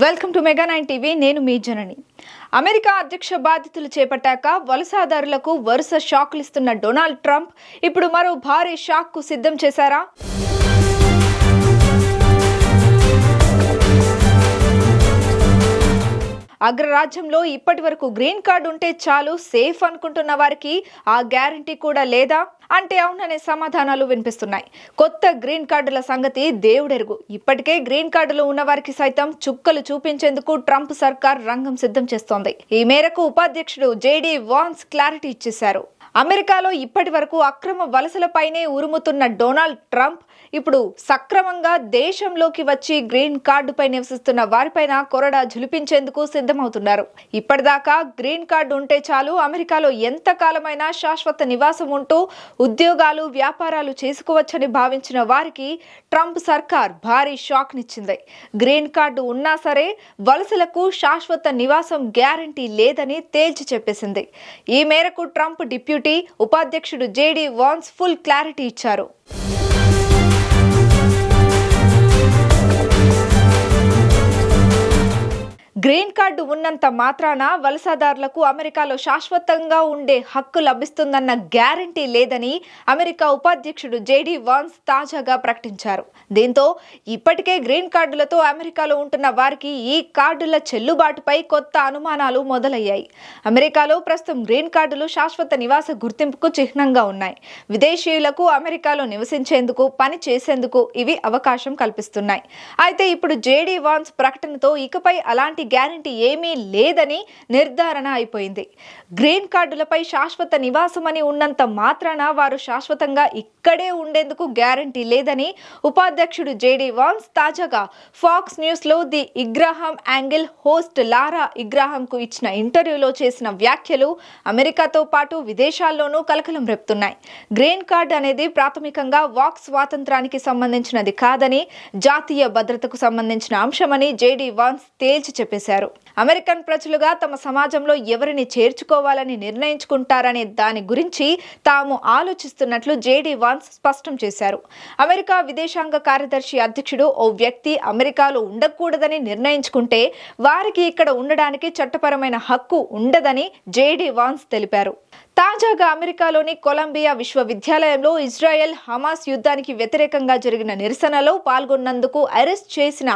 Welcome to mega 9 TV. నేను మీ జనని. America అధ్యక్ష బాధ్యతలు చేపట్టాక వలసదారులకు వరుస షాక్లు ఇస్తున్న డొనాల్డ్ ట్రంప్ ఇప్పుడు మరో భారీ షాక్ కు సిద్ధం చేశారా? అగ్రరాజ్యంలో ఇప్పటి వరకు గ్రీన్ కార్డు ఉంటే చాలు సేఫ్ అనుకుంటున్న వారికి ఆ గ్యారంటీ కూడా లేదా అంటే అవుననే సమాధానాలు వినిపిస్తున్నాయి. కొత్త గ్రీన్ కార్డుల సంగతి దేవుడెరుగు. ఇప్పటికే గ్రీన్ కార్డులు ఉన్న వారికి సైతం చుక్కలు చూపించేందుకు ట్రంప్ సర్కార్ రంగం సిద్ధం చేస్తోంది. ఈ మేరకు ఉపాధ్యక్షుడు జేడీ వాన్స్ క్లారిటీ ఇచ్చేశారు. అమెరికాలో ఇప్పటి వరకు అక్రమ వలసలపైనే ఉరుముతున్న డొనాల్డ్ ట్రంప్ ఇప్పుడు సక్రమంగా దేశంలోకి వచ్చి గ్రీన్ కార్డుపై నివసిస్తున్న వారిపైన కొరడా ఝులిపించేందుకు సిద్ధమవుతున్నారు. ఇప్పటిదాకా గ్రీన్ కార్డు ఉంటే చాలు, అమెరికాలో ఎంత కాలమైనా శాశ్వత నివాసం ఉంటూ ఉద్యోగాలు వ్యాపారాలు చేసుకోవచ్చని భావించిన వారికి ట్రంప్ సర్కార్ భారీ షాక్ నిచ్చింది. గ్రీన్ కార్డు ఉన్నా సరే వలసలకు శాశ్వత నివాసం గ్యారంటీ లేదని తేల్చి చెప్పేసింది. ఈ మేరకు ట్రంప్ డిప్యూటీ ఉపాధ్యక్షుడు జేడీ వాన్స్ ఫుల్ క్లారిటీ ఇచ్చారు. గ్రీన్ కార్డు ఉన్నంత మాత్రాన వలసదారులకు అమెరికాలో శాశ్వతంగా ఉండే హక్కు లభిస్తుందన్న గ్యారంటీ లేదని అమెరికా ఉపాధ్యక్షుడు జేడీ వాన్స్ తాజాగా ప్రకటించారు. దీంతో ఇప్పటికే గ్రీన్ కార్డులతో అమెరికాలో ఉంటున్న వారికి ఈ కార్డుల చెల్లుబాటుపై కొత్త అనుమానాలు మొదలయ్యాయి. అమెరికాలో ప్రస్తుతం గ్రీన్ కార్డులు శాశ్వత నివాస గుర్తింపుకు చిహ్నంగా ఉన్నాయి. విదేశీయులకు అమెరికాలో నివసించేందుకు, పని చేసేందుకు ఇవి అవకాశం కల్పిస్తున్నాయి. అయితే ఇప్పుడు జేడీ వాన్స్ ప్రకటనతో ఇకపై అలాంటి గ్యారంటీ ఏమీ లేదని నిర్ధారణ అయిపోయింది. గ్రీన్ కార్డులపై శాశ్వత నివాసమని ఉన్నంత మాత్రాన వారు శాశ్వతంగా ఇక్కడే ఉండేందుకు గ్యారంటీ లేదని ఉపాధ్యక్షుడు జేడీ వాన్స్ తాజాగా ఫాక్స్ న్యూస్ లో ది ఇగ్రాహాం యాంగిల్ హోస్ట్ లారా ఇగ్రాహాంకు ఇచ్చిన ఇంటర్వ్యూలో చేసిన వ్యాఖ్యలు అమెరికాతో పాటు విదేశాల్లోనూ కలకలం రేపుతున్నాయి. గ్రీన్ కార్డ్ అనేది ప్రాథమికంగా వాక్ స్వాతంత్రానికి సంబంధించినది కాదని, జాతీయ భద్రతకు సంబంధించిన అంశమని జేడీ వాన్స్ తేల్చి చెప్పేశారు. అమెరికన్ ప్రజలుగా తమ సమాజంలో ఎవరిని చేర్చుకోవాలని నిర్ణయించుకుంటారనే దాని గురించి తాము ఆలోచిస్తున్నట్లు జేడీ వాన్స్ స్పష్టం చేశారు. అమెరికా విదేశాంగ కార్యదర్శి అధ్యక్షుడు ఓ వ్యక్తి అమెరికాలో ఉండకూడదని నిర్ణయించుకుంటే వారికి ఇక్కడ ఉండడానికి చట్టపరమైన హక్కు ఉండదని జేడీ వాన్స్ తెలిపారు. తాజాగా అమెరికాలోని కొలంబియా విశ్వవిద్యాలయంలో ఇజ్రాయెల్ హమాస్ యుద్ధానికి వ్యతిరేకంగా జరిగిన నిరసనలో పాల్గొన్నందుకు అరెస్ట్ చేసిన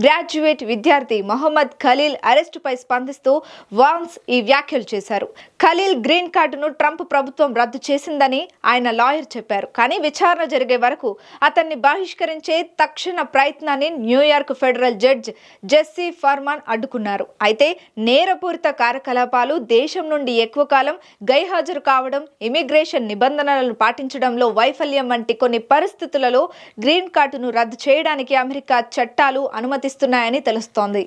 గ్రాడ్యుయేట్ విద్యార్థి మొహమ్మద్ ఖలీల్ అరెస్టుపై స్పందిస్తూ వాన్స్ ఈ వ్యాఖ్యలు చేశారు. ఖలీల్ గ్రీన్ కార్డును ట్రంప్ ప్రభుత్వం రద్దు చేసిందని ఆయన లాయర్ చెప్పారు. కానీ విచారణ జరిగే వరకు అతన్ని బహిష్కరించే తక్షణ ప్రయత్నాన్ని New York federal judge Jesse Furman అడ్డుకున్నారు. అయితే నేరపూరిత కార్యకలాపాలు, దేశం నుండి ఎక్కువ కాలం గైహాజరు కావడం, ఇమిగ్రేషన్ నిబంధనలను పాటించడంలో వైఫల్యం వంటి కొన్ని పరిస్థితులలో గ్రీన్ కార్డును రద్దు చేయడానికి అమెరికా చట్టాలు అనుమతిస్తున్నాయని తెలుస్తోంది.